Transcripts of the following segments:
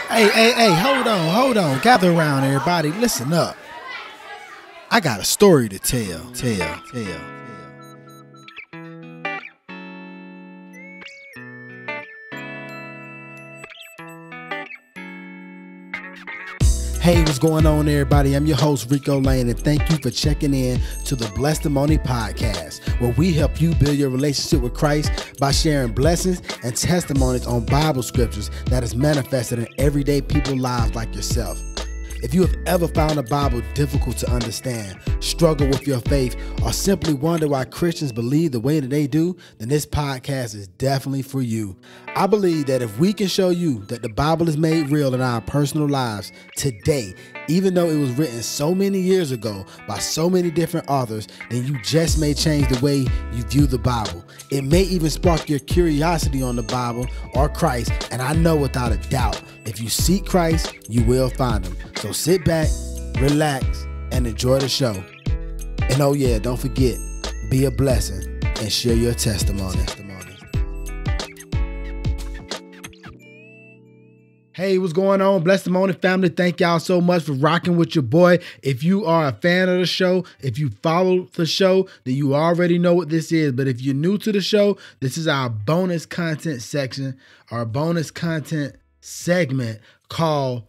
Hey, hold on. Gather around, everybody. Listen up. I got a story to tell. Hey, what's going on, everybody? I'm your host, Rico Lane, and thank you for checking in to the Blesstimony Podcast, where we help you build your relationship with Christ by sharing blessings and testimonies on Bible scriptures that is manifested in everyday people's lives like yourself. If you have ever found the Bible difficult to understand, struggle with your faith, or simply wonder why Christians believe the way that they do, then this podcast is definitely for you. I believe that if we can show you that the Bible is made real in our personal lives today, even though it was written so many years ago by so many different authors, then you just may change the way you view the Bible. It may even spark your curiosity on the Bible or Christ, and I know without a doubt, if you seek Christ, you will find him. So sit back, relax, and enjoy the show. And oh yeah, don't forget, be a blessing and share your testimony. Hey, what's going on, Blesstimony family? Thank y'all so much for rocking with your boy. If you are a fan of the show, if you follow the show, then you already know what this is. But if you're new to the show, this is our bonus content section, our bonus content segment called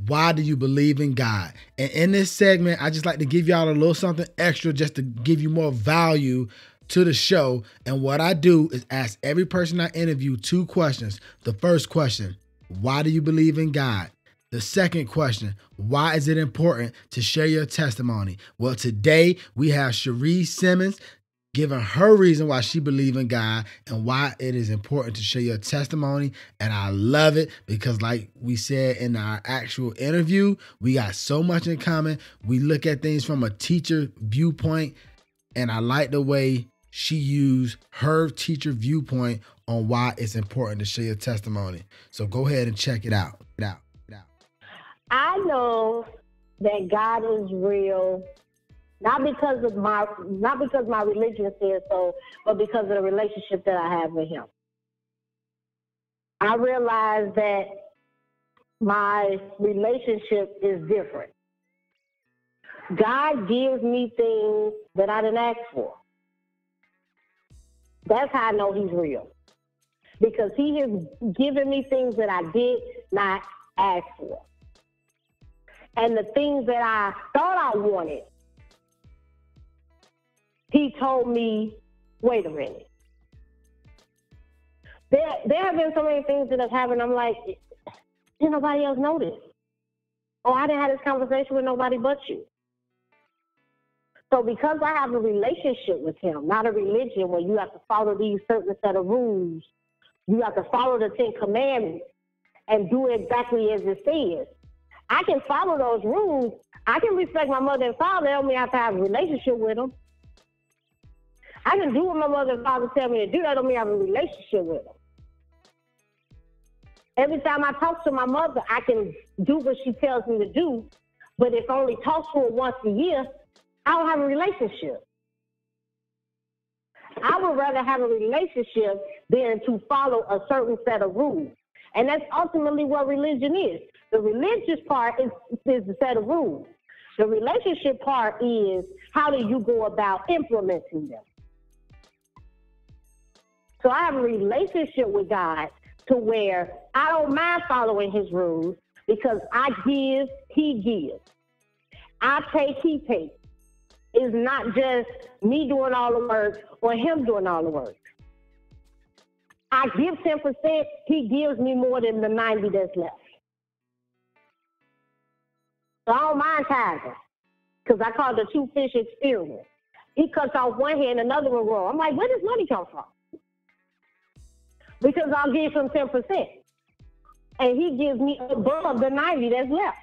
Why Do You Believe in God? And in this segment, I just like to give y'all a little something extra just to give you more value to the show. And what I do is ask every person I interview 2 questions. The first question, why do you believe in God? The second question, why is it important to share your testimony? Well, today we have Sherri Simmons giving her reason why she believes in God and why it is important to share your testimony. And I love it because, like we said in our actual interview, we got so much in common. We look at things from a teacher viewpoint, and I like the way she used her teacher viewpoint on why it's important to share your testimony. So go ahead and check it out. I know that God is real, not because my religion says so, but because of the relationship that I have with him. I realize that my relationship is different. God gives me things that I didn't ask for. That's how I know he's real. Because he has given me things that I did not ask for. And the things that I thought I wanted, he told me, wait a minute. There have been so many things that have happened. I'm like, did nobody else know this? Oh, I didn't have this conversation with nobody but you. So because I have a relationship with him, not a religion where you have to follow these certain set of rules, you have to follow the 10 commandments and do exactly as it says. I can follow those rules. I can respect my mother and father. That don't mean I have to have a relationship with them. I can do what my mother and father tell me to do. That don't mean I have a relationship with them. Every time I talk to my mother, I can do what she tells me to do. But if I only talk to her once a year, I don't have a relationship. I would rather have a relationship than to follow a certain set of rules. And that's ultimately what religion is. The religious part is the set of rules. The relationship part is how do you go about implementing them. So I have a relationship with God to where I don't mind following his rules because I give, he gives. I take, he takes. It's not just me doing all the work or him doing all the work. I give 10%, he gives me more than the 90 that's left. So I don't mind tithing because I call it the 2-fish experience. He cuts off one hand, another one wrong. I'm like, where does money come from? Because I'll give him 10%. And he gives me above the 90 that's left.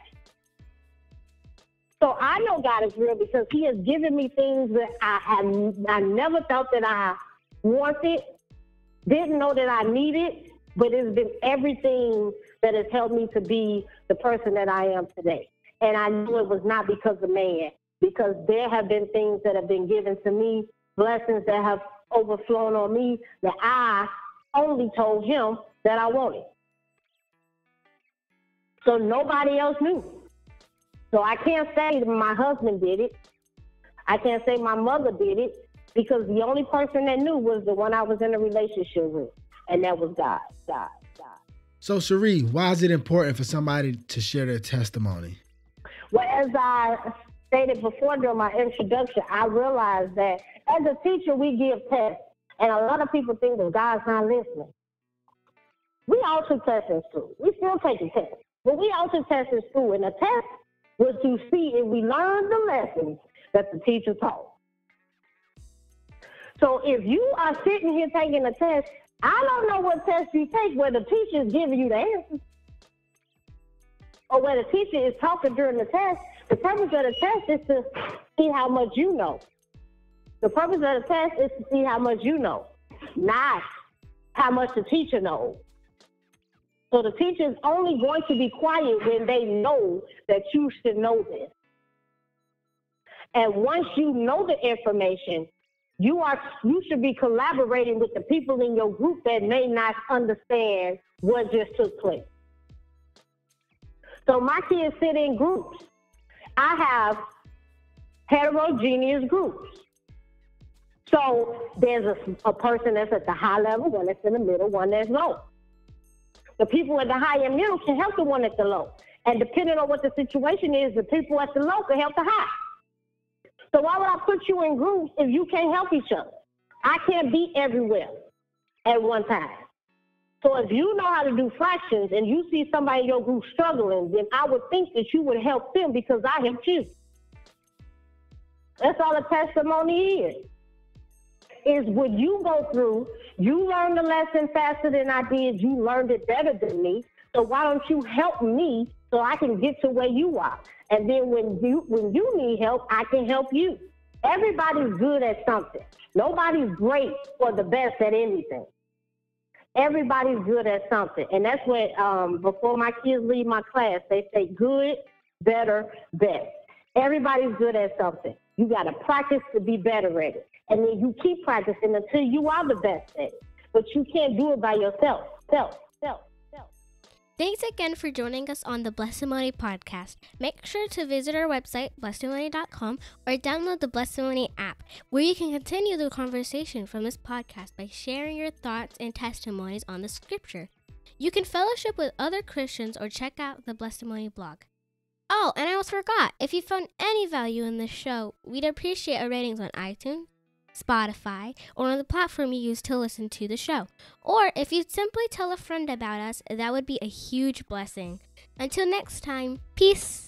So I know God is real because he has given me things that I never felt that I wanted, didn't know that I needed, but it's been everything that has helped me to be the person that I am today. And I knew it was not because of man, because there have been things that have been given to me, blessings that have overflown on me that I only told him that I wanted. So nobody else knew. So I can't say my husband did it. I can't say my mother did it, because the only person that knew was the one I was in a relationship with, and that was God. So, Sherri, why is it important for somebody to share their testimony? Well, as I stated before during my introduction, I realized that as a teacher, we give tests, and a lot of people think that God's not listening. We also test in school. We still take a test, but we also test in school, and a test was to see if we learned the lessons that the teacher taught. So if you are sitting here taking a test, I don't know what test you take where the teacher is giving you the answers, or where the teacher is talking during the test. The purpose of the test is to see how much you know. The purpose of the test is to see how much you know, not how much the teacher knows. So the teacher is only going to be quiet when they know that you should know this. And once you know the information, you should be collaborating with the people in your group that may not understand what just took place. So my kids sit in groups. I have heterogeneous groups. So there's a person that's at the high level, one that's in the middle, one that's low. The people at the high and middle can help the one at the low. And depending on what the situation is, the people at the low can help the high. So why would I put you in groups if you can't help each other? I can't be everywhere at one time. So if you know how to do fractions and you see somebody in your group struggling, then I would think that you would help them because I helped you. That's all a testimony is what you go through. You learned the lesson faster than I did. You learned it better than me. So why don't you help me so I can get to where you are? And then when you need help, I can help you. Everybody's good at something. Nobody's great or the best at anything. Everybody's good at something. And that's what, before my kids leave my class, they say good, better, best. Everybody's good at something. You got to practice to be better at it. And then you keep practicing until you are the best at it. But you can't do it by yourself. Thanks again for joining us on the Blessimony podcast. Make sure to visit our website, blessimony.com, or download the Blessimony app, where you can continue the conversation from this podcast by sharing your thoughts and testimonies on the scripture. You can fellowship with other Christians or check out the Blessimony blog. Oh, and I almost forgot, if you found any value in this show, we'd appreciate a ratings on iTunes, Spotify, or on the platform you use to listen to the show. Or if you'd simply tell a friend about us, that would be a huge blessing. Until next time, peace.